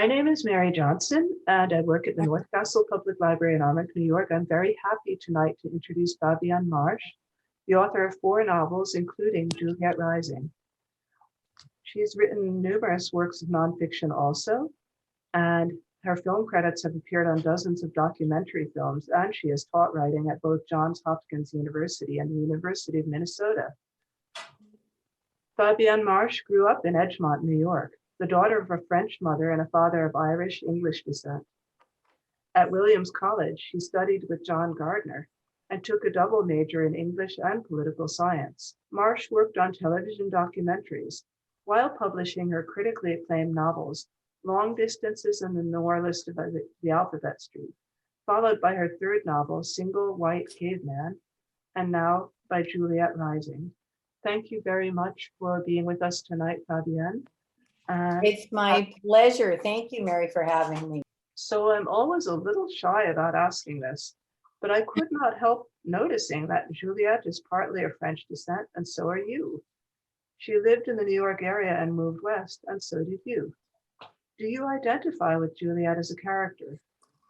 My name is Mary Johnson, and I work at the North Castle Public Library in Armonk, New York. I'm very happy tonight to introduce Fabienne Marsh, the author of 4 novels, including Juliette Rising. She's written numerous works of nonfiction also, and her film credits have appeared on dozens of documentary films, and she has taught writing at both Johns Hopkins University and the University of Minnesota. Fabienne Marsh grew up in Edgemont, New York, the daughter of a French mother and a father of Irish-English descent. At Williams College, she studied with John Gardner and took a double major in English and political science. Marsh worked on television documentaries while publishing her critically acclaimed novels, Long Distances and the Noir List of the Alphabet Street, followed by her 3rd novel, Single White Caveman, and now by Juliette Rising. Thank you very much for being with us tonight, Fabienne. It's my pleasure. Thank you, Mary, for having me. So I'm always a little shy about asking this, but I could not help noticing that Juliette is partly of French descent, and so are you. She lived in the New York area and moved west, and so did you. Do you identify with Juliette as a character?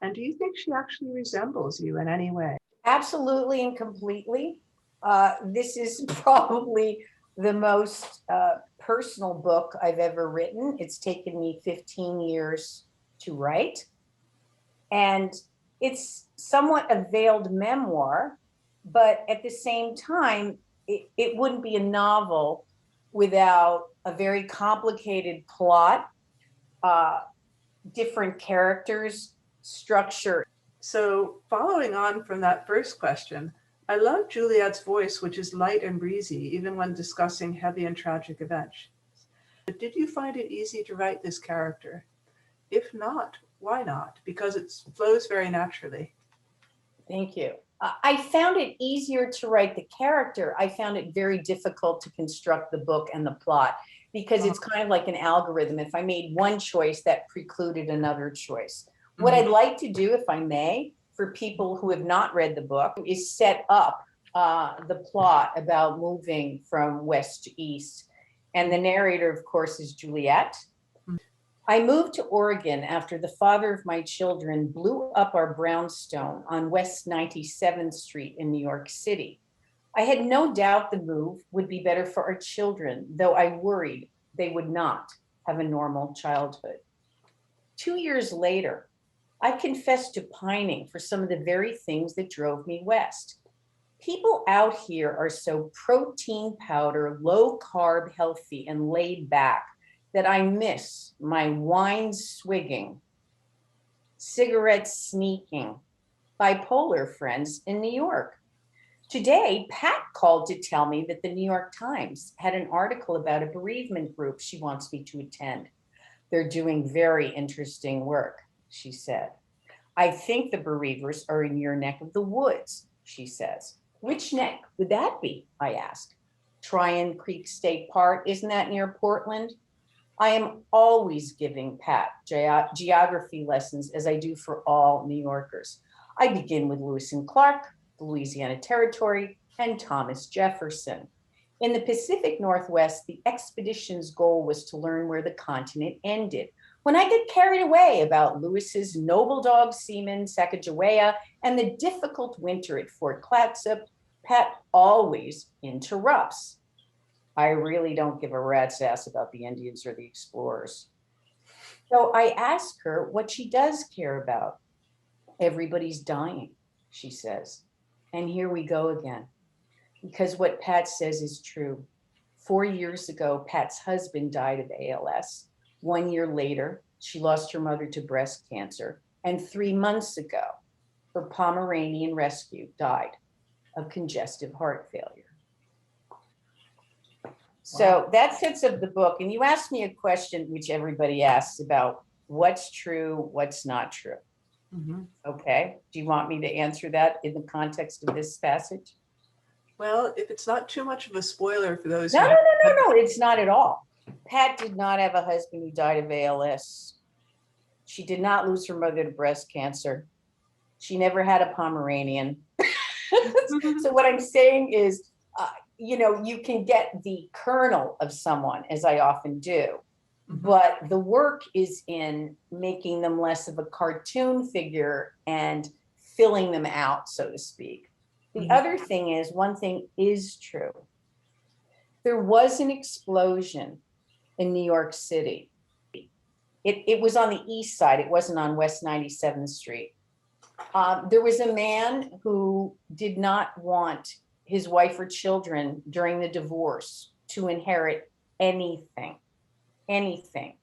And do you think she actually resembles you in any way? Absolutely and completely. This is probably the most personal book I've ever written. It's taken me 15 years to write. And it's somewhat a veiled memoir, but at the same time, it wouldn't be a novel without a very complicated plot, different characters, structure. So following on from that first question, I love Juliette's voice, which is light and breezy, even when discussing heavy and tragic events. But did you find it easy to write this character? If not, why not? Because it flows very naturally. Thank you. I found it easier to write the character. I found it very difficult to construct the book and the plot because it's kind of like an algorithm. If I made one choice, that precluded another choice. What I'd like to do, if I may, for people who have not read the book, is set up the plot about moving from west to east. And the narrator, of course, is Juliette. I moved to Oregon after the father of my children blew up our brownstone on West 97th Street in New York City. I had no doubt the move would be better for our children, though I worried they would not have a normal childhood. 2 years later, I confessed to pining for some of the very things that drove me west. People out here are so protein powder, low carb, healthy, and laid back that I miss my wine swigging, cigarette sneaking, bipolar friends in New York. Today, Pat called to tell me that the New York Times had an article about a bereavement group she wants me to attend. They're doing very interesting work, she said. I think the bereavers are in your neck of the woods, she says. Which neck would that be? I asked. Tryon Creek State Park, isn't that near Portland? I am always giving Pat geography lessons, as I do for all New Yorkers. I begin with Lewis and Clark, the Louisiana Territory, and Thomas Jefferson. In the Pacific Northwest, the expedition's goal was to learn where the continent ended. When I get carried away about Lewis's noble dog seaman, Sacagawea, and the difficult winter at Fort Clatsop, Pat always interrupts. I really don't give a rat's ass about the Indians or the explorers. So I ask her what she does care about. Everybody's dying, she says. And here we go again. Because what Pat says is true. 4 years ago, Pat's husband died of ALS. 1 year later, she lost her mother to breast cancer. And 3 months ago, her Pomeranian rescue died of congestive heart failure. So that sets up the book. And you asked me a question which everybody asks about what's true, what's not true. Okay. Do you want me to answer that in the context of this passage? Well, if it's not too much of a spoiler for those No, it's not at all. Pat did not have a husband who died of ALS. She did not lose her mother to breast cancer. She never had a Pomeranian. So what I'm saying is, you can get the kernel of someone, as I often do, but the work is in making them less of a cartoon figure and filling them out, so to speak. The other thing is, one thing is true. There was an explosion in New York City. It was on the east side. It wasn't on West 97th Street. There was a man who did not want his wife or children during the divorce to inherit anything, anything.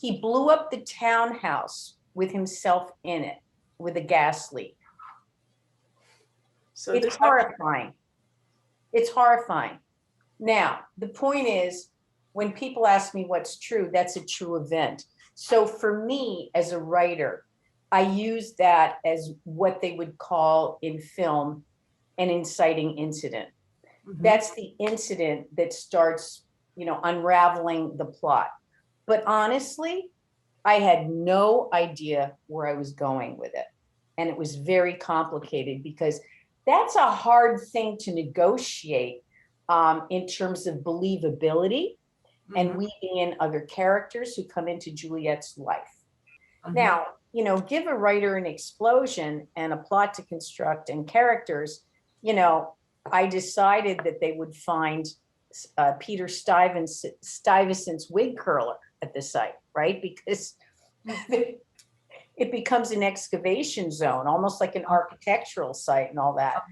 He blew up the townhouse with himself in it with a gas leak. So It's horrifying. It's horrifying. Now, the point is, when people ask me what's true, that's a true event. So for me as a writer, I use that as what they would call in film an inciting incident. That's the incident that starts, unraveling the plot. But honestly, I had no idea where I was going with it. And it was very complicated because that's a hard thing to negotiate in terms of believability and weaving in other characters who come into Juliette's life. Now, give a writer an explosion and a plot to construct and characters, I decided that they would find Peter Stuyvesant's wig curler at the site, right? Because it becomes an excavation zone, almost like an architectural site and all that.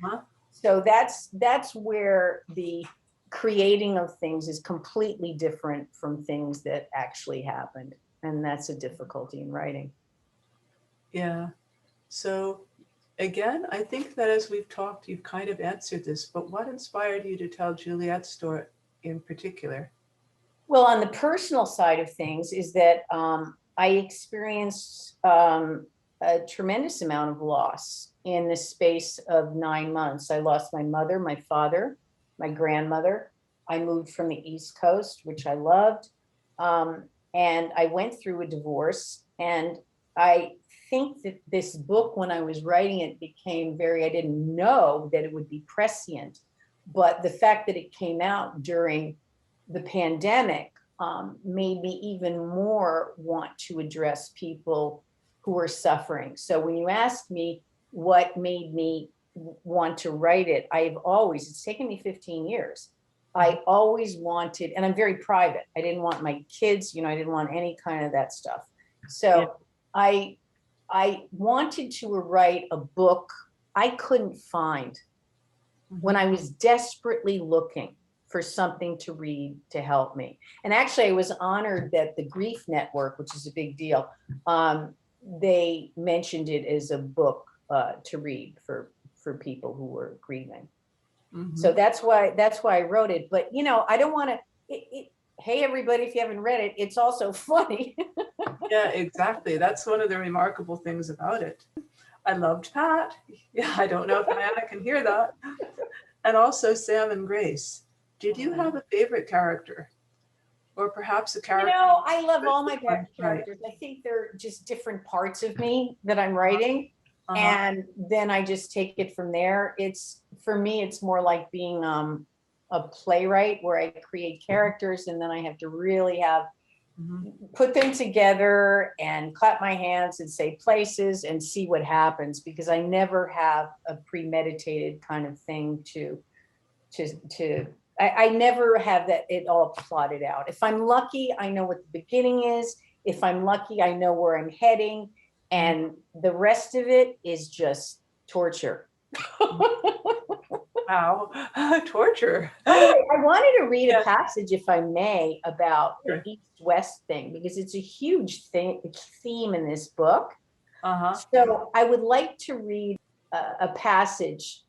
So that's where the creating of things is completely different from things that actually happened. And that's a difficulty in writing. Yeah. So again, I think that as we've talked, you've kind of answered this, but what inspired you to tell Juliette's story in particular? Well, on the personal side of things is that I experienced a tremendous amount of loss in the space of 9 months. I lost my mother, my father, my grandmother. I moved from the East Coast, which I loved. And I went through a divorce. And I think that this book, when I was writing it, became I didn't know that it would be prescient. But the fact that it came out during the pandemic made me even more want to address people who are suffering. So when you asked me what made me want to write it, it's taken me 15 years. I always wanted, and I'm very private. I didn't want my kids, I didn't want any kind of that stuff. So I wanted to write a book I couldn't find when I was desperately looking for something to read to help me. And actually, I was honored that the Grief Network, which is a big deal, they mentioned it as a book to read for people who were grieving. So that's why I wrote it. But I don't want to. Hey, everybody! If you haven't read it, it's also funny. Yeah, exactly. That's one of the remarkable things about it. I loved Pat. Yeah, I don't know if Diana can hear that. And also Sam and Grace. Did you have a favorite character? Or perhaps a character? I love all my characters. I think they're just different parts of me that I'm writing. And then I just take it from there. For me, it's more like being a playwright where I create characters and then I have to really put them together and clap my hands and say places and see what happens, because I never have a premeditated kind of thing I never have that it all plotted out. If I'm lucky, I know what the beginning is. If I'm lucky, I know where I'm heading. And the rest of it is just torture. Wow, torture. I wanted to read a passage, if I may, about the East-West thing, because it's a huge theme in this book. So I would like to read a passage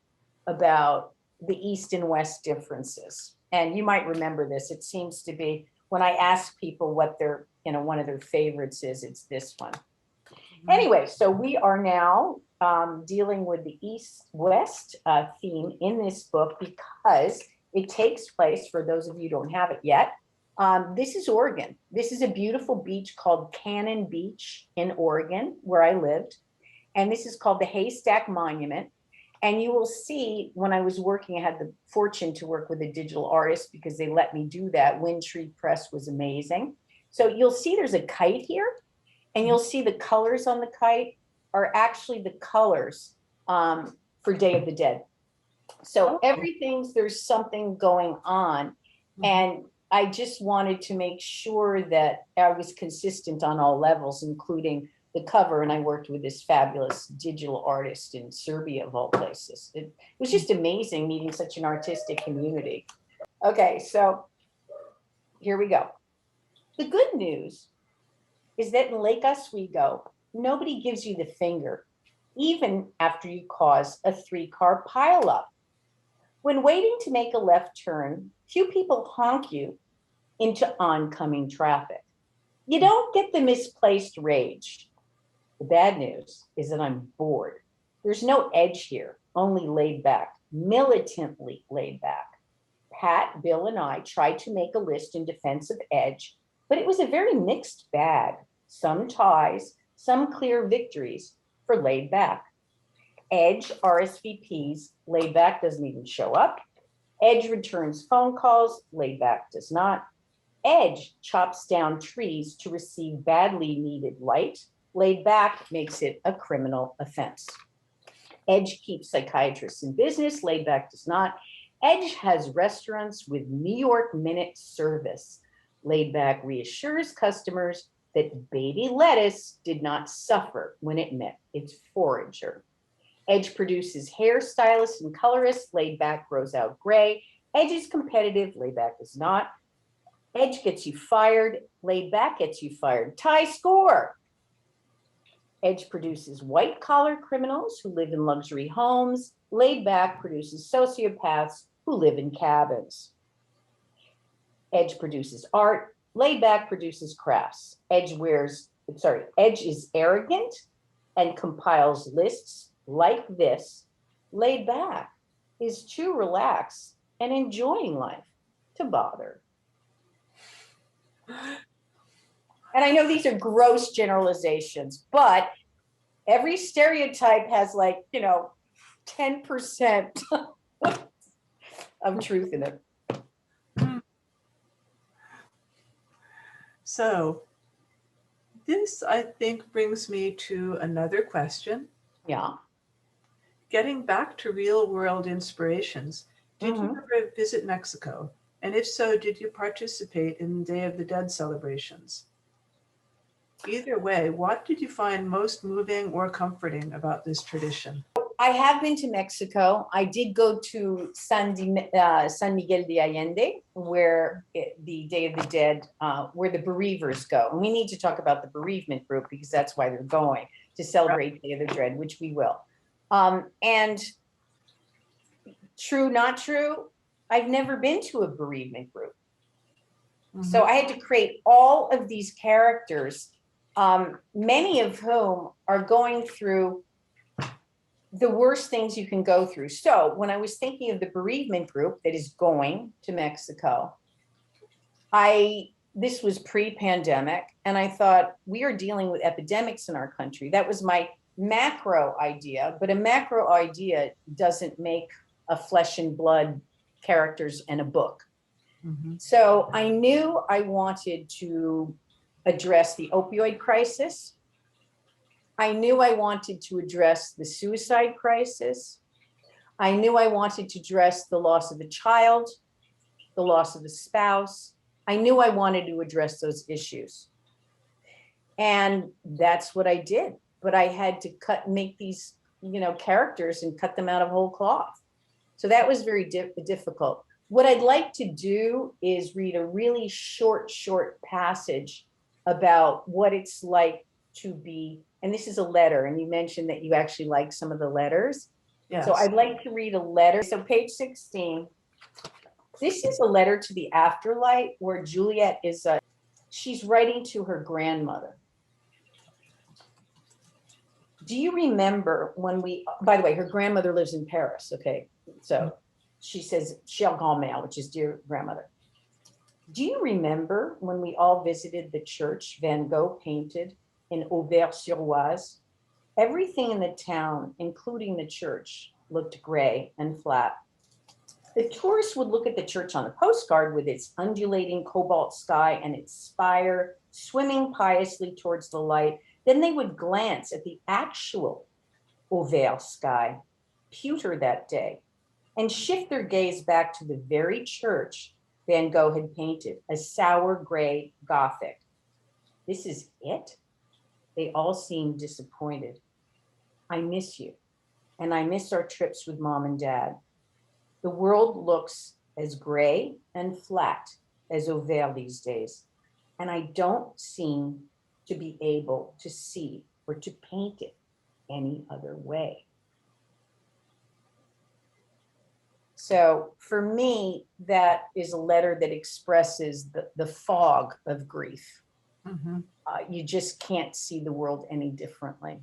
about the East and West differences. And you might remember this. It seems to be, when I ask people what their, one of their favorites is, it's this one. Anyway, so we are now dealing with the East-West theme in this book because it takes place, for those of you who don't have it yet, this is Oregon. This is a beautiful beach called Cannon Beach in Oregon, where I lived. And this is called the Haystack Monument. And you will see, when I was working, I had the fortune to work with a digital artist because they let me do that. Wind Tree Press was amazing. So you'll see there's a kite here, and you'll see the colors on the kite are actually the colors for Day of the Dead. So there's something going on. And I just wanted to make sure that I was consistent on all levels, including the cover. And I worked with this fabulous digital artist in Serbia, of all places. It was just amazing meeting such an artistic community. Okay, so here we go. The good news is that in Lake Oswego, nobody gives you the finger, even after you cause a 3-car pileup. When waiting to make a left turn, few people honk you into oncoming traffic. You don't get the misplaced rage. The bad news is that I'm bored. There's no edge here, only laid back, militantly laid back. Pat, Bill, and I tried to make a list in defense of edge, but it was a very mixed bag. Some ties, some clear victories for laid back. Edge RSVPs, laid back doesn't even show up. Edge returns phone calls, laid back does not. Edge chops down trees to receive badly needed light. Laid back makes it a criminal offense. Edge keeps psychiatrists in business, laid back does not. Edge has restaurants with New York minute service. Laid back reassures customers that baby lettuce did not suffer when it met its forager. Edge produces hairstylists and colorists. Laid back grows out gray. Edge is competitive. Laid back is not. Edge gets you fired. Laid back gets you fired. Tie score. Edge produces white collar criminals who live in luxury homes. Laid back produces sociopaths who live in cabins. Edge produces art. Laid back produces crafts. Edge is arrogant and compiles lists like this. Laid back is too relaxed and enjoying life to bother. And I know these are gross generalizations, but every stereotype has 10% of truth in it. So this, I think, brings me to another question. Yeah. Getting back to real world inspirations, did you ever visit Mexico? And if so, did you participate in Day of the Dead celebrations? Either way, what did you find most moving or comforting about this tradition? I have been to Mexico. I did go to San Miguel de Allende, where the Day of the Dead, where the bereavers go. And we need to talk about the bereavement group because that's why they're going to celebrate Day of the Dead, which we will. And true, not true, I've never been to a bereavement group. So I had to create all of these characters, many of whom are going through the worst things you can go through. So when I was thinking of the bereavement group that is going to Mexico, this was pre-pandemic, and I thought we are dealing with epidemics in our country. That was my macro idea, but a macro idea doesn't make a flesh and blood characters and a book. So I knew I wanted to address the opioid crisis. I knew I wanted to address the suicide crisis. I knew I wanted to address the loss of a child, the loss of a spouse. I knew I wanted to address those issues. And that's what I did. But I had to make these, characters and cut them out of whole cloth. So that was very difficult. What I'd like to do is read a really short passage about what it's like to be, and this is a letter, and you mentioned that you actually like some of the letters. Yes. So I'd like to read a letter. So page 16, this is a letter to the afterlife where Juliette she's writing to her grandmother. Do you remember when by the way, her grandmother lives in Paris, okay? So she says, chère grand-mère, which is dear grandmother. Do you remember when we all visited the church Van Gogh painted in Auvers-sur-Oise? Everything in the town, including the church, looked gray and flat. The tourists would look at the church on the postcard with its undulating cobalt sky and its spire swimming piously towards the light. Then they would glance at the actual Auvergne sky, pewter that day, and shift their gaze back to the very church Van Gogh had painted, a sour gray Gothic. This is it? They all seemed disappointed. I miss you, and I miss our trips with Mom and Dad. The world looks as gray and flat as Auvergne these days, and I don't seem to be able to see or to paint it any other way. So for me, that is a letter that expresses the fog of grief. Mm-hmm. You just can't see the world any differently.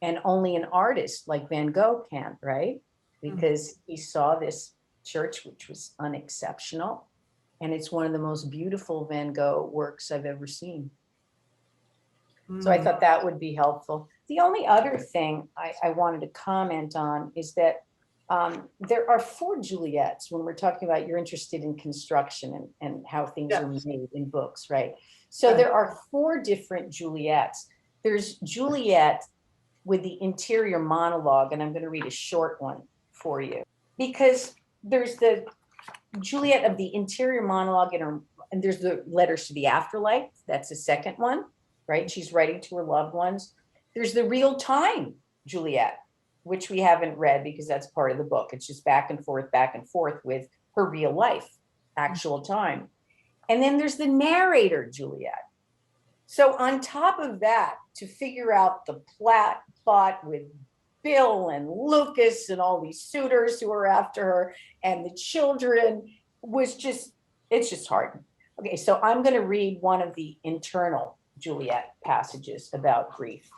And only an artist like Van Gogh can, right? Because he saw this church, which was unexceptional. And it's one of the most beautiful Van Gogh works I've ever seen. So I thought that would be helpful. The only other thing I wanted to comment on is that there are 4 Juliettes when we're talking about you're interested in construction and how things are made in books, right? So there are 4 different Juliettes. There's Juliette with the interior monologue, and I'm going to read a short one for you, because there's the Juliette of the interior monologue and there's the letters to the afterlife. That's the second one, right? She's writing to her loved ones. There's the real time Juliette, which we haven't read because that's part of the book. It's just back and forth with her real life, actual time. And then there's the narrator Juliette. So on top of that, to figure out the plot with Bill and Lucas and all these suitors who are after her and the children it's just hard. Okay, so I'm going to read one of the internal Juliette passages about grief.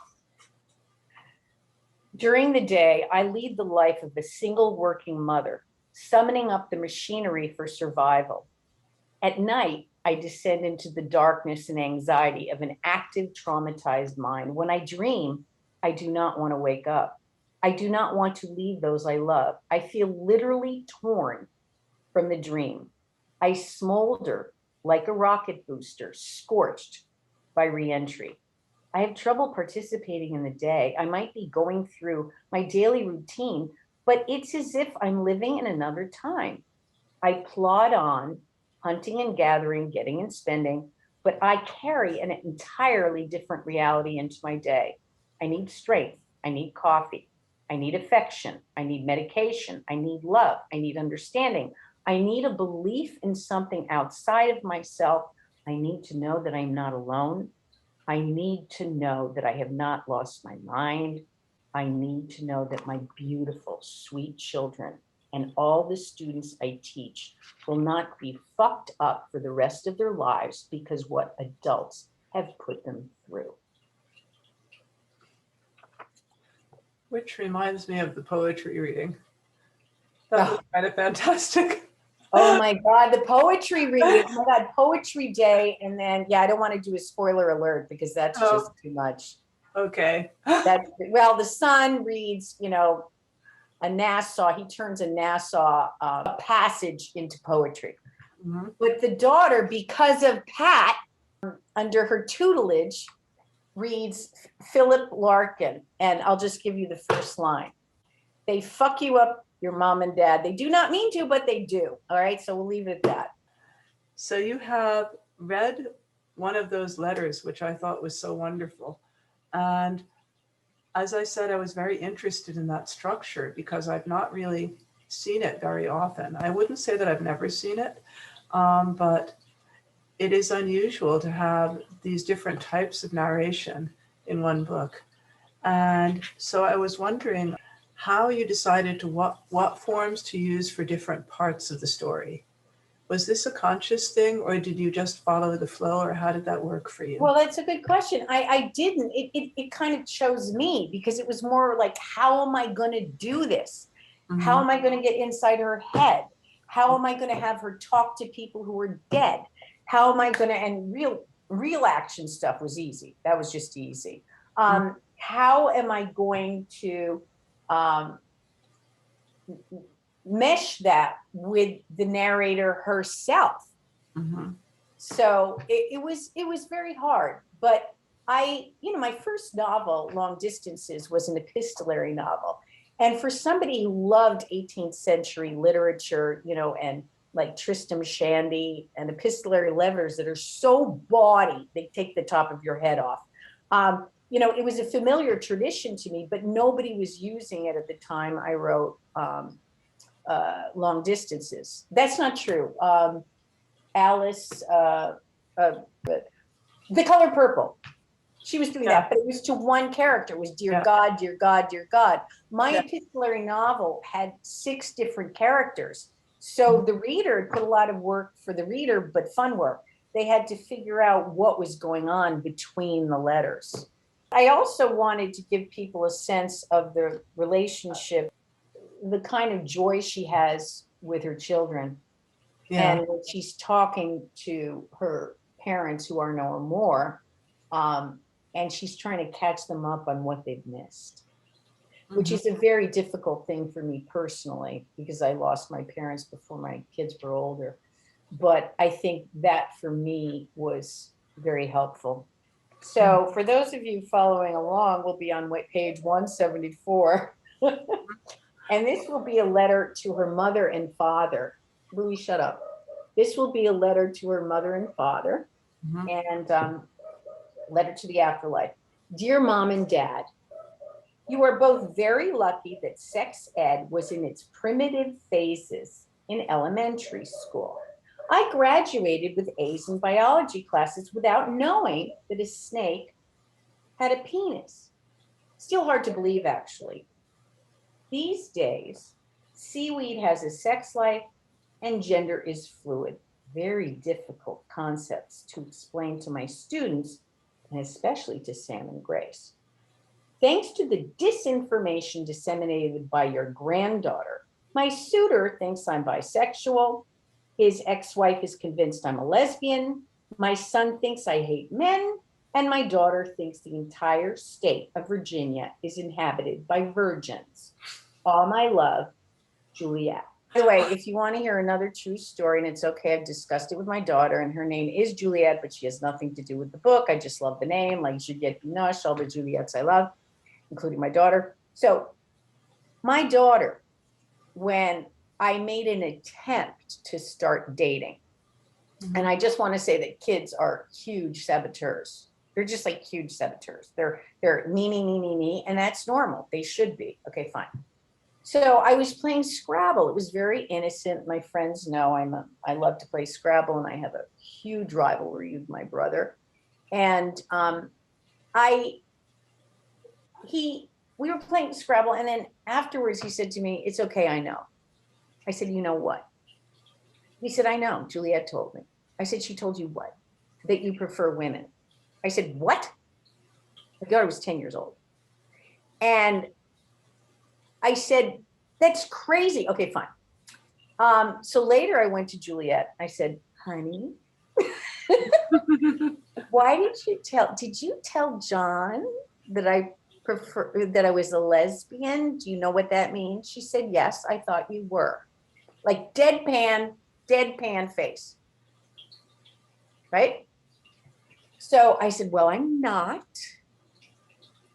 During the day, I lead the life of a single working mother, summoning up the machinery for survival. At night, I descend into the darkness and anxiety of an active, traumatized mind. When I dream, I do not want to wake up. I do not want to leave those I love. I feel literally torn from the dream. I smolder like a rocket booster, scorched by reentry. I have trouble participating in the day. I might be going through my daily routine, but it's as if I'm living in another time. I plod on, hunting and gathering, getting and spending, but I carry an entirely different reality into my day. I need strength. I need coffee. I need affection. I need medication. I need love. I need understanding. I need a belief in something outside of myself. I need to know that I'm not alone. I need to know that I have not lost my mind. I need to know that my beautiful, sweet children and all the students I teach will not be fucked up for the rest of their lives because what adults have put them through. Which reminds me of the poetry reading. That was kind of fantastic. Oh my God, the poetry reading. Oh my God, poetry day. And then, yeah, I don't want to do a spoiler alert because that's just too much. Okay. Well, the son reads, a Nassau, he turns a Nassau passage into poetry. Mm-hmm. But the daughter, because of Pat, under her tutelage, reads Philip Larkin. And I'll just give you the first line. They fuck you up, your mom and dad. They do not mean to, but they do. All right, so we'll leave it at that. So you have read one of those letters, which I thought was so wonderful. And as I said, I was very interested in that structure because I've not really seen it very often. I wouldn't say that I've never seen it, but it is unusual to have these different types of narration in one book. And so I was wondering how you decided to what forms to use for different parts of the story. Was this a conscious thing, or did you just follow the flow, or how did that work for you? Well, that's a good question. I didn't. It kind of chose me because it was more like, how am I going to do this? Mm-hmm. How am I going to get inside her head? How am I going to have her talk to people who are dead? How am I going to, and real action stuff was easy. That was just easy. How am I going to mesh that with the narrator herself. So it was very hard, but my first novel, Long Distances, was an epistolary novel. And for somebody who loved 18th century literature, and like Tristram Shandy and epistolary letters that are so bawdy, they take the top of your head off. It was a familiar tradition to me, but nobody was using it at the time I wrote Long Distances. That's not true. Alice, The Color Purple. She was doing that, but it was to one character. It was dear God, dear God, dear God. My epistolary novel had 6 different characters. So the reader put a lot of work for the reader, but fun work. They had to figure out what was going on between the letters. I also wanted to give people a sense of the relationship, the kind of joy she has with her children. And when she's talking to her parents who are no more, and she's trying to catch them up on what they've missed, which is a very difficult thing for me personally, because I lost my parents before my kids were older. But I think that for me was very helpful. So for those of you following along, we'll be on page 174. And this will be a letter to her mother and father. Louis, shut up. This will be a letter to her mother and father, and letter to the afterlife. Dear Mom and Dad, you are both very lucky that sex ed was in its primitive phases in elementary school. I graduated with A's in biology classes without knowing that a snake had a penis. Still hard to believe, actually. These days, seaweed has a sex life and gender is fluid. Very difficult concepts to explain to my students, and especially to Sam and Grace. Thanks to the disinformation disseminated by your granddaughter, my suitor thinks I'm bisexual. His ex-wife is convinced I'm a lesbian. My son thinks I hate men. And my daughter thinks the entire state of Virginia is inhabited by virgins. All my love, Juliette. By the way, if you want to hear another true story, and it's okay, I've discussed it with my daughter, and her name is Juliette, but she has nothing to do with the book. I just love the name, like Juliette Binoche, all the Juliettes I love, including my daughter. So my daughter, when I made an attempt to start dating, and I just want to say that kids are huge saboteurs. They're just like huge saboteurs. They're me, and that's normal. They should be. Okay, fine. So I was playing Scrabble. It was very innocent. My friends know I love to play Scrabble, and I have a huge rivalry with my brother. And we were playing Scrabble, and then afterwards he said to me, "It's okay, I know." I said, "You know what?" He said, "I know. Juliette told me." I said, "She told you what?" "That you prefer women." I said, "What?" My daughter was 10 years old. And I said, "That's crazy." Okay, fine. So later I went to Juliette. I said, "Honey, did you tell John that that I was a lesbian? Do you know what that means?" She said, "Yes, I thought you were." Like deadpan face. Right? So I said, "Well, I'm not."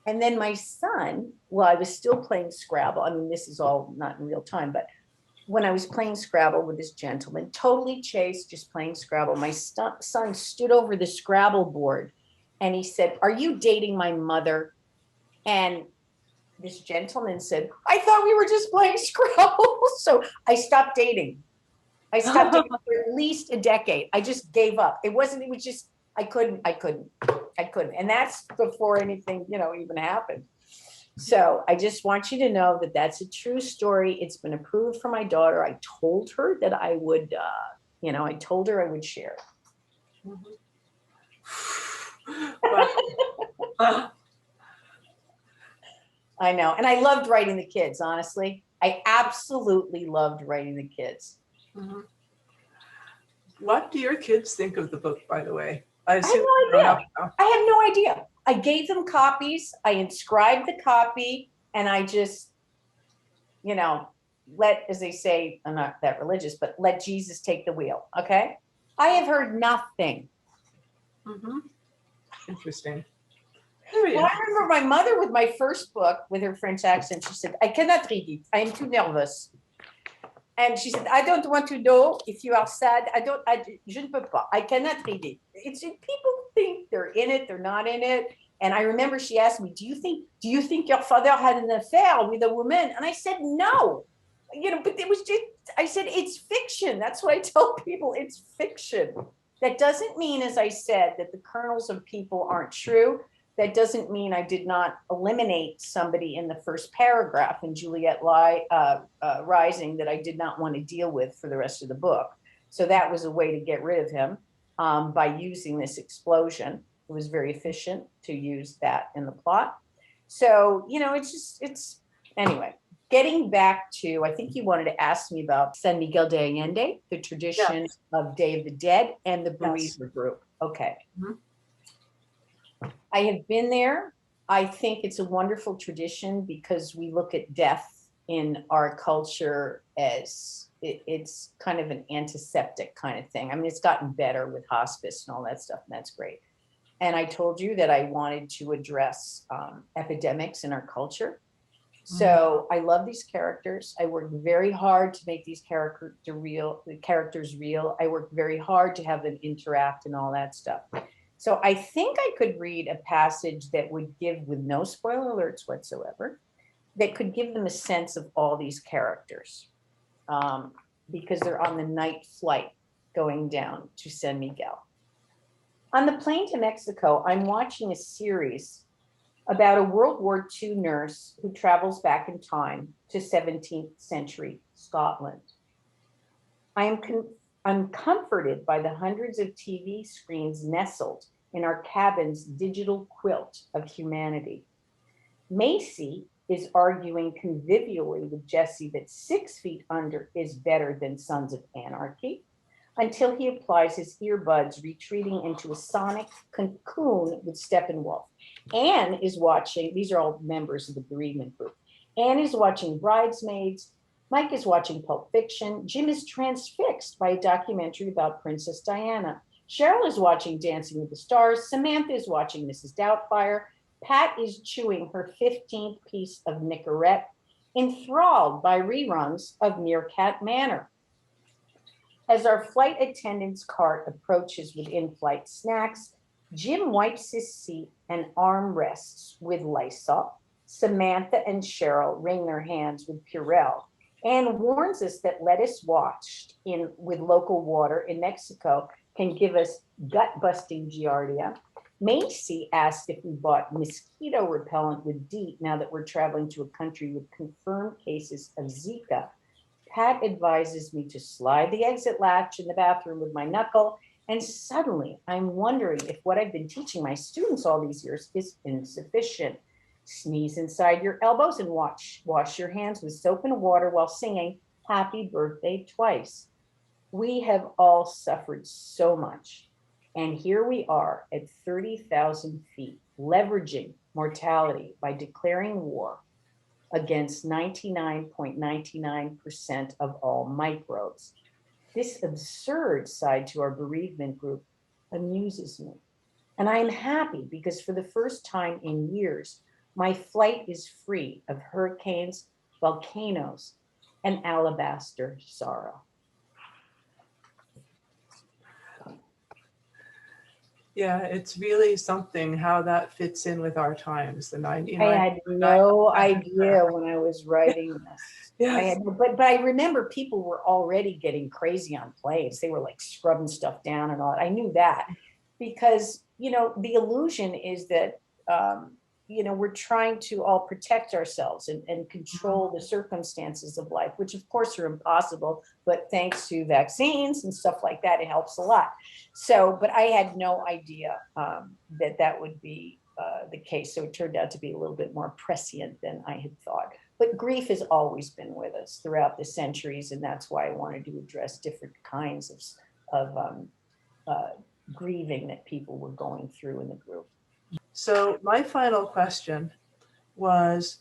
And then my son, while I was still playing Scrabble, I mean, this is all not in real time, but when I was playing Scrabble with this gentleman, totally chaste, just playing Scrabble, my son stood over the Scrabble board and he said, "Are you dating my mother?" And this gentleman said, "I thought we were just playing Scrabble." So I stopped dating. I stopped dating for at least a decade. I just gave up. It was just, I couldn't. And that's before anything, even happened. So I just want you to know that that's a true story. It's been approved for my daughter. I told her that I would, I told her I would share. I know. And I loved writing the kids, honestly. I absolutely loved writing the kids. What do your kids think of the book, by the way? I have no idea. I have no idea. I gave them copies. I inscribed the copy, and I just, as they say, I'm not that religious, but let Jesus take the wheel. Okay. I have heard nothing. Mm-hmm. Interesting. Very Well, I interesting. remember my mother with my first book with her French accent. She said, I cannot read it. I am too nervous. And she said, I don't want to know if you are sad. Je ne peux pas. I cannot read it. People think they're in it, they're not in it. And I remember she asked me, do you think your father had an affair with a woman? And I said, no. But it was just, I said, it's fiction. That's what I tell people. It's fiction. That doesn't mean, as I said, that the kernels of people aren't true. That doesn't mean I did not eliminate somebody in the first paragraph in Juliette Rising that I did not want to deal with for the rest of the book. So that was a way to get rid of him by using this explosion. It was very efficient to use that in the plot. So, anyway, getting back to, I think you wanted to ask me about San Miguel de Allende, the tradition of Day of the Dead and the bereavement group. Okay. Mm-hmm. I have been there. I think it's a wonderful tradition because we look at death in our culture as it's kind of an antiseptic kind of thing. I mean, it's gotten better with hospice and all that stuff, and that's great. And I told you that I wanted to address epidemics in our culture. So I love these characters. I worked very hard to make these characters real. I worked very hard to have them interact and all that stuff. So I think I could read a passage that would give, with no spoiler alerts whatsoever, that could give them a sense of all these characters because they're on the night flight going down to San Miguel. On the plane to Mexico, I'm watching a series about a World War II nurse who travels back in time to 17th century Scotland. I'm comforted by the hundreds of TV screens nestled in our cabin's digital quilt of humanity. Macy is arguing convivially with Jesse that 6 feet under is better than Sons of Anarchy until he applies his earbuds, retreating into a sonic cocoon with Steppenwolf. Anne is watching, these are all members of the bereavement group. Anne is watching Bridesmaids. Mike is watching Pulp Fiction. Jim is transfixed by a documentary about Princess Diana. Cheryl is watching Dancing with the Stars. Samantha is watching Mrs. Doubtfire. Pat is chewing her 15th piece of Nicorette, enthralled by reruns of Meerkat Manor. As our flight attendant's cart approaches with in-flight snacks, Jim wipes his seat and armrests with Lysol. Samantha and Cheryl wring their hands with Purell. Anne warns us that lettuce washed with local water in Mexico can give us gut-busting giardia. Macy asked if we bought mosquito repellent with DEET now that we're traveling to a country with confirmed cases of Zika. Pat advises me to slide the exit latch in the bathroom with my knuckle, and suddenly I'm wondering if what I've been teaching my students all these years is insufficient. Sneeze inside your elbows and wash your hands with soap and water while singing Happy Birthday twice. We have all suffered so much, and here we are at 30,000 feet, leveraging mortality by declaring war against 99.99% of all microbes. This absurd side to our bereavement group amuses me. And I am happy because for the first time in years, my flight is free of hurricanes, volcanoes, and alabaster sorrow. Yeah, it's really something how that fits in with our times, the 99. I had no idea when I was writing this. Yes. But I remember people were already getting crazy on planes. They were like scrubbing stuff down and all. I knew that because, the illusion is that, we're trying to all protect ourselves and control the circumstances of life, which of course are impossible, but thanks to vaccines and stuff like that, it helps a lot. So, but I had no idea that would be the case. So it turned out to be a little bit more prescient than I had thought. But grief has always been with us throughout the centuries, and that's why I wanted to address different kinds of grieving that people were going through in the group. So my final question was,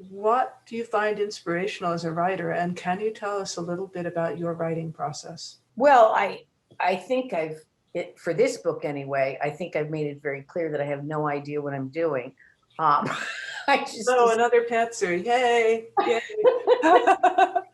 What do you find inspirational as a writer? And can you tell us a little bit about your writing process? Well, I think for this book anyway, I think I've made it very clear that I have no idea what I'm doing. Um, I just So another pantser, yay, yay.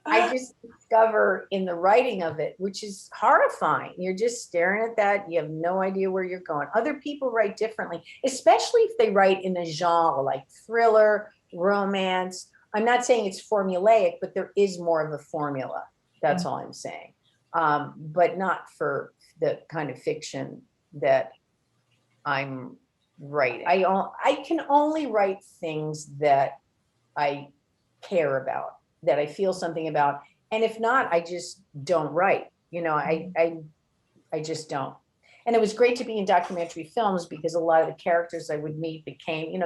I just discover in the writing of it, which is horrifying. You're just staring at that. You have no idea where you're going. Other people write differently, especially if they write in a genre like thriller, romance. I'm not saying it's formulaic, but there is more of a formula. That's all I'm saying. But not for the kind of fiction that I'm writing. I can only write things that I care about, that I feel something about. And if not, I just don't write. I just don't. And it was great to be in documentary films because a lot of the characters I would meet became,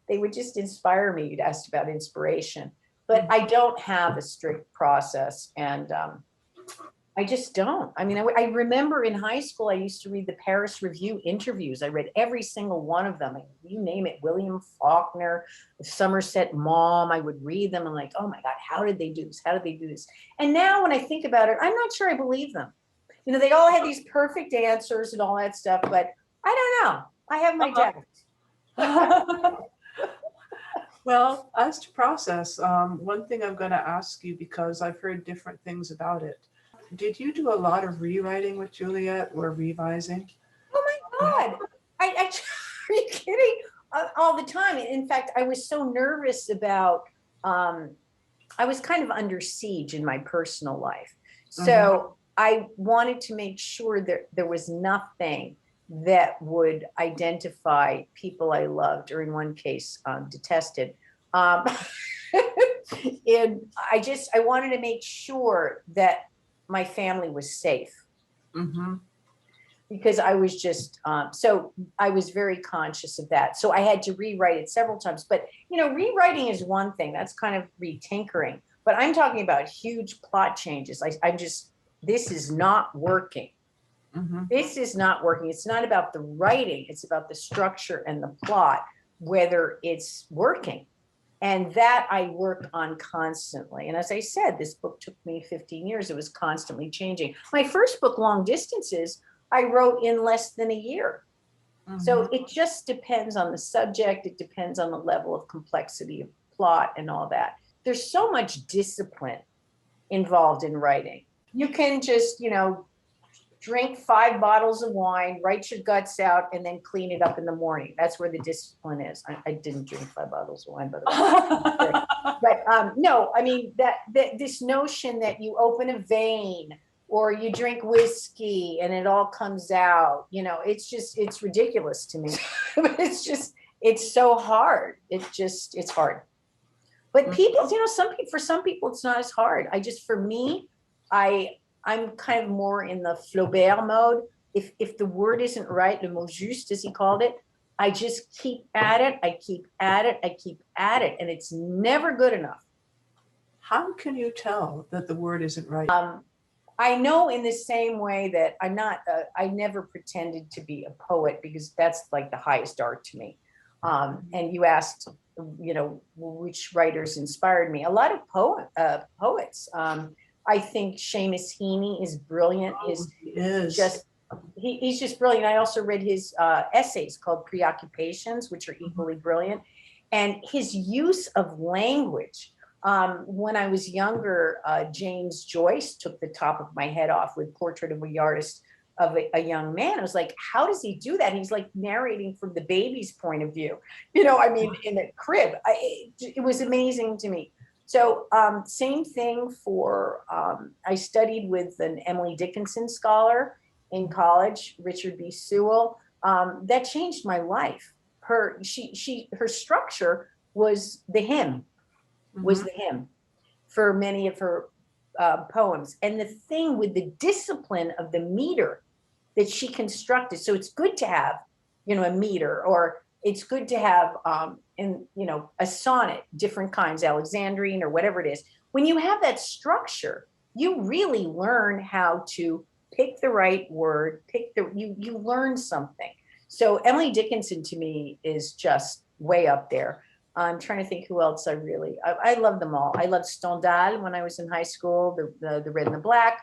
they would just inspire me. You'd asked about inspiration, but I don't have a strict process, and I just don't. I mean, I remember in high school, I used to read the Paris Review interviews. I read every single one of them. You name it, William Faulkner, Somerset Maugham, I would read them and like, oh my God, how did they do this? How did they do this? And now when I think about it, I'm not sure I believe them. They all had these perfect answers and all that stuff, but I don't know. I have my doubts. Well, as to process, one thing I'm going to ask you, because I've heard different things about it. Did you do a lot of rewriting with Juliette or revising? Oh my God. Are you kidding? All the time. In fact, I was so nervous about, I was kind of under siege in my personal life. So I wanted to make sure that there was nothing that would identify people I loved, or in one case, detested. And I wanted to make sure that my family was safe. Because I was just, so I was very conscious of that. So I had to rewrite it several times. But, rewriting is one thing. That's kind of retinkering. But I'm talking about huge plot changes. This is not working. This is not working. It's not about the writing. It's about the structure and the plot, whether it's working. And that I worked on constantly. And as I said, this book took me 15 years. It was constantly changing. My first book, Long Distances, I wrote in less than a year. So it just depends on the subject. It depends on the level of complexity of plot and all that. There's so much discipline involved in writing. You can just, drink 5 bottles of wine, write your guts out, and then clean it up in the morning. That's where the discipline is. I didn't drink 5 bottles of wine, by the way. But no, I mean, that this notion that you open a vein or you drink whiskey and it all comes out, it's ridiculous to me. It's so hard. It's hard. But people, for some people, it's not as hard. For me, I'm kind of more in the Flaubert mode. If the word isn't right, le mot juste, as he called it, I just keep at it. I keep at it. I keep at it. And it's never good enough. How can you tell that the word isn't right? I know in the same way that I never pretended to be a poet, because that's like the highest art to me. And you asked, which writers inspired me. A lot of poets. I think Seamus Heaney is brilliant. He's just brilliant. I also read his essays called Preoccupations, which are equally brilliant. And his use of language. When I was younger, James Joyce took the top of my head off with Portrait of a Artist of a young man. I was like, how does he do that? He's like narrating from the baby's point of view, in a crib. It was amazing to me. So same thing for, I studied with an Emily Dickinson scholar in college, Richard B. Sewell. That changed my life. Her structure was the hymn, for many of her poems. And the thing with the discipline of the meter that she constructed. So it's good to have, a meter, or it's good to have, a sonnet, different kinds, Alexandrine or whatever it is. When you have that structure, you really learn how to pick the right word, you learn something. So Emily Dickinson to me is just way up there. I'm trying to think who else I love them all. I loved Stendhal when I was in high school, the Red and the Black.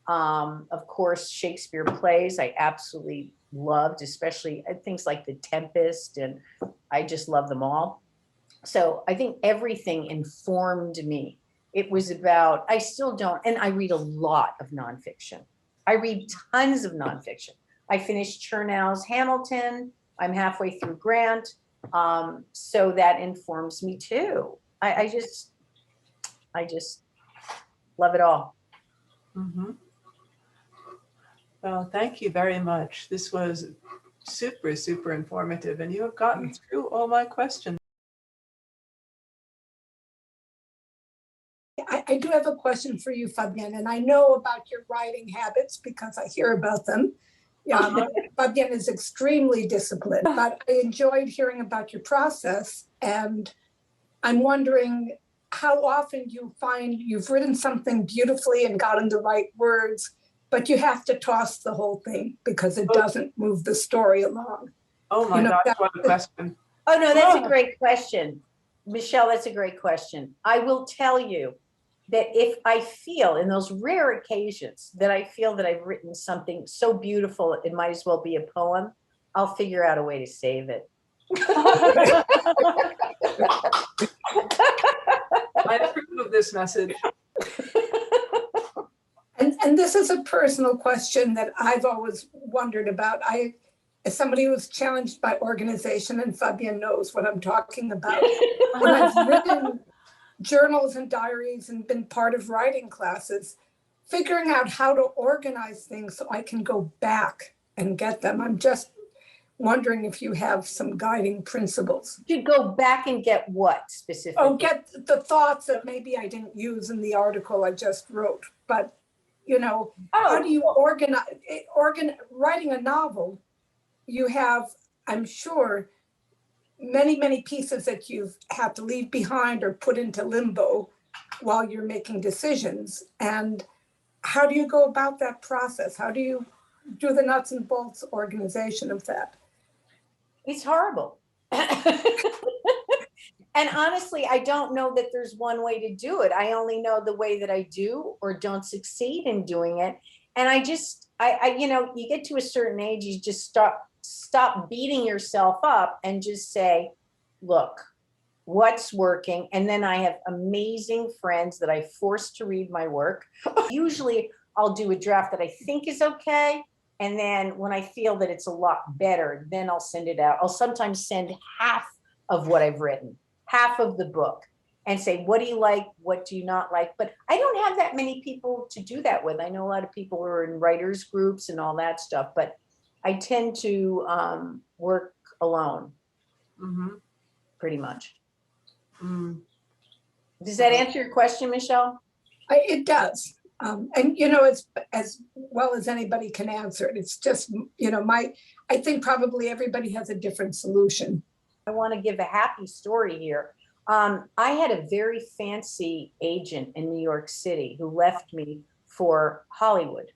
Of course, Shakespeare plays I absolutely loved, especially things like The Tempest, and I just love them all. So I think everything informed me. It was about, I still don't, and I read a lot of nonfiction. I read tons of nonfiction. I finished Chernow's Hamilton. I'm halfway through Grant. So that informs me too. I just love it all. Mhm. Well, thank you very much. This was super, super informative, and you have gotten through all my questions. I do have a question for you, Fabienne, and I know about your writing habits because I hear about them. Yeah, Fabienne is extremely disciplined, but I enjoyed hearing about your process. And I'm wondering how often you find you've written something beautifully and gotten the right words, but you have to toss the whole thing because it doesn't move the story along. Oh my gosh, what a question. Oh, no, that's a great question. Michelle, that's a great question. I will tell you that if I feel in those rare occasions that I feel that I've written something so beautiful, it might as well be a poem, I'll figure out a way to save it. I approve of this message. And this is a personal question that I've always wondered about. As somebody who was challenged by organization, and Fabienne knows what I'm talking about, when I've written journals and diaries and been part of writing classes, figuring out how to organize things so I can go back and get them. I'm just wondering if you have some guiding principles. You go back and get what specifically? Oh, get the thoughts that maybe I didn't use in the article I just wrote, but how do you organize, writing a novel, you have, I'm sure, many, many pieces that you've had to leave behind or put into limbo while you're making decisions. And how do you go about that process? How do you do the nuts and bolts organization of that? It's horrible. And honestly, I don't know that there's one way to do it. I only know the way that I do or don't succeed in doing it. And I you get to a certain age, you just stop beating yourself up and just say, look, what's working? And then I have amazing friends that I force to read my work. Usually I'll do a draft that I think is okay. And then when I feel that it's a lot better, then I'll send it out. I'll sometimes send half of what I've written, half of the book, and say, what do you like? What do you not like? But I don't have that many people to do that with. I know a lot of people who are in writers groups and all that stuff, but I tend to work alone, pretty much. Does that answer your question, Michelle? It does. And, as well as anybody can answer it, it's just, I think probably everybody has a different solution. I want to give a happy story here. I had a very fancy agent in New York City who left me for Hollywood.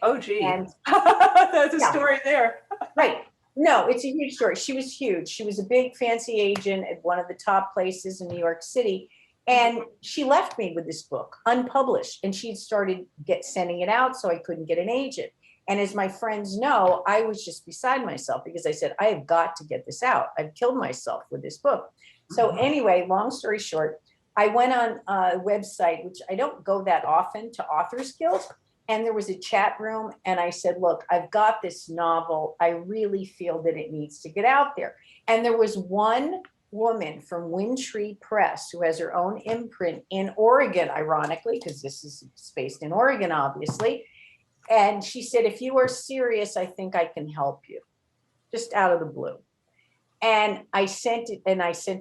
Oh, gee. And that's a story there. Right. No, it's a huge story. She was huge. She was a big fancy agent at one of the top places in New York City. And she left me with this book unpublished, and she'd started sending it out, so I couldn't get an agent. And as my friends know, I was just beside myself because I said, I have got to get this out. I've killed myself with this book. So anyway, long story short, I went on a website, which I don't go that often, to Authors Guild. And there was a chat room. And I said, look, I've got this novel. I really feel that it needs to get out there. And there was one woman from Windtree Press who has her own imprint in Oregon, ironically, because this is based in Oregon, obviously. And she said, if you are serious, I think I can help you, just out of the blue. And I sent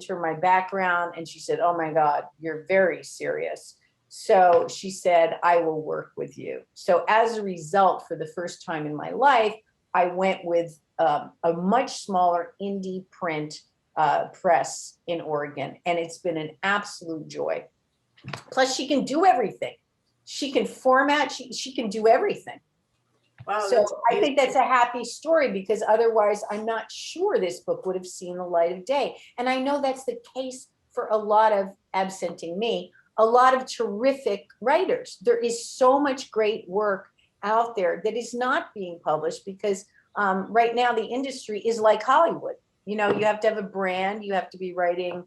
her my background, and she said, oh my God, you're very serious. So she said, I will work with you. So as a result, for the first time in my life, I went with a much smaller indie print press in Oregon. And it's been an absolute joy. Plus she can do everything. She can format, she can do everything. Wow, So that's I think that's amazing. a happy story, because otherwise I'm not sure this book would have seen the light of day. And I know that's the case for a lot of, absenting me, a lot of terrific writers. There is so much great work out there that is not being published because right now the industry is like Hollywood. You know, you have to have a brand, you have to be writing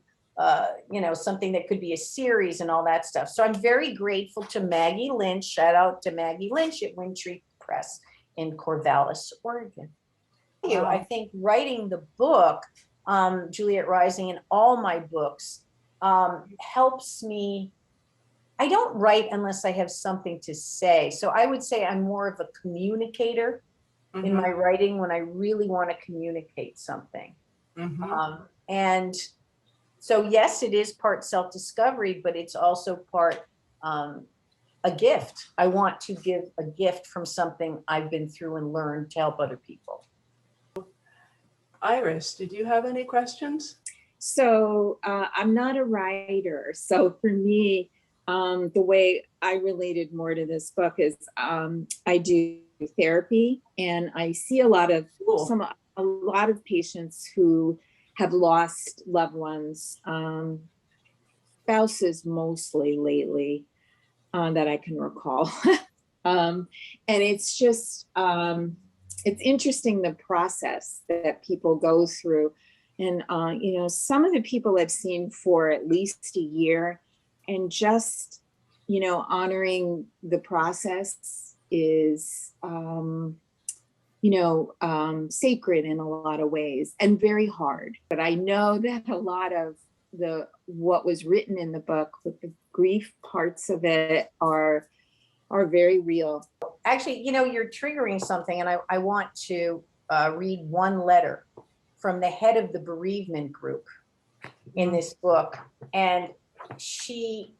something that could be a series and all that stuff. So I'm very grateful to Maggie Lynch. Shout out to Maggie Lynch at Windtree Press in Corvallis, Oregon. Wow. I think writing the book, Juliette Rising, and all my books helps me. I don't write unless I have something to say. So I would say I'm more of a communicator in my writing when I really want to communicate something. And so, yes, it is part self-discovery, but it's also part a gift. I want to give a gift from something I've been through and learned to help other people. Iris, did you have any questions? So I'm not a writer. So for me, the way I related more to this book is I do therapy, and I see a lot of patients who have lost loved ones, spouses mostly lately, that I can recall. And it's just, it's interesting the process that people go through. And, some of the people I've seen for at least a year, and just, honoring the process is, sacred in a lot of ways and very hard. But I know that a lot of what was written in the book, with the grief parts of it, are very real. Actually, you're triggering something, and I want to read one letter from the head of the bereavement group in this book. And she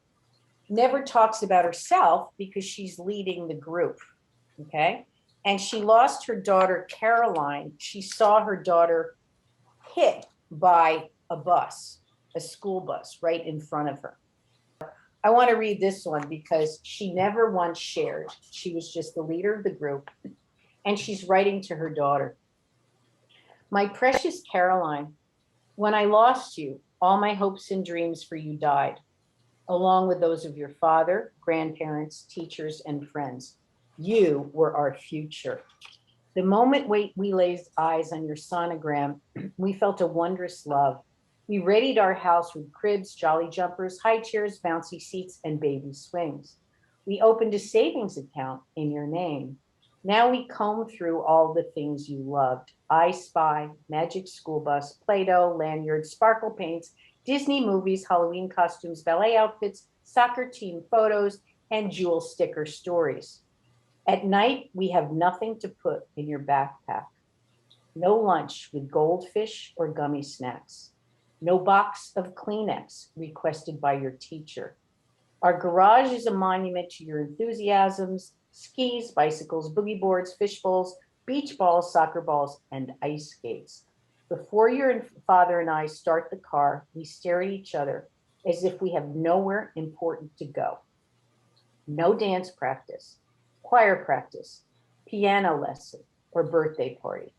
never talks about herself because she's leading the group. Okay. And she lost her daughter, Caroline. She saw her daughter hit by a bus, a school bus, right in front of her. I want to read this one because she never once shared. She was just the leader of the group. And she's writing to her daughter. My precious Caroline, when I lost you, all my hopes and dreams for you died, along with those of your father, grandparents, teachers, and friends. You were our future. The moment we laid eyes on your sonogram, we felt a wondrous love. We readied our house with cribs, jolly jumpers, high chairs, bouncy seats, and baby swings. We opened a savings account in your name. Now we comb through all the things you loved. I Spy, Magic School Bus, Play-Doh, lanyards, sparkle paints, Disney movies, Halloween costumes, ballet outfits, soccer team photos, and jewel sticker stories. At night, we have nothing to put in your backpack. No lunch with goldfish or gummy snacks. No box of Kleenex requested by your teacher. Our garage is a monument to your enthusiasms: skis, bicycles, boogie boards, fish bowls, beach balls, soccer balls, and ice skates. Before your father and I start the car, we stare at each other as if we have nowhere important to go. No dance practice, choir practice, piano lesson, or birthday party.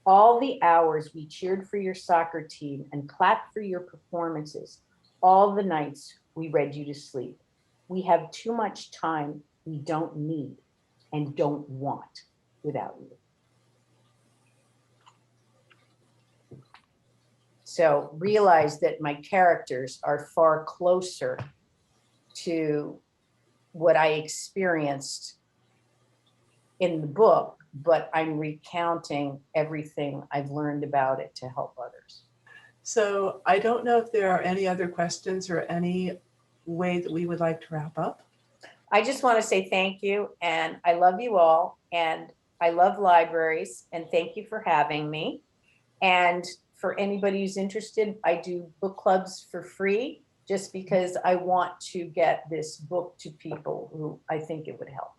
All the hours we cheered for your soccer team and clapped for your performances. All the nights we read you to sleep. We have too much time we don't need and don't want without you. So realize that my characters are far closer to what I experienced in the book, but I'm recounting everything I've learned about it to help others. So I don't know if there are any other questions or any way that we would like to wrap up. I just want to say thank you, and I love you all, and I love libraries, and thank you for having me. And for anybody who's interested, I do book clubs for free, just because I want to get this book to people who I think it would help.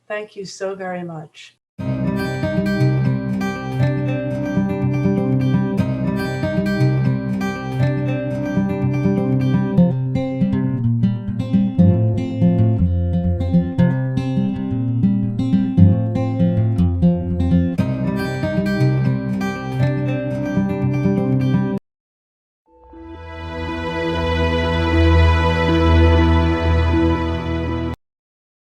Thank you so very much.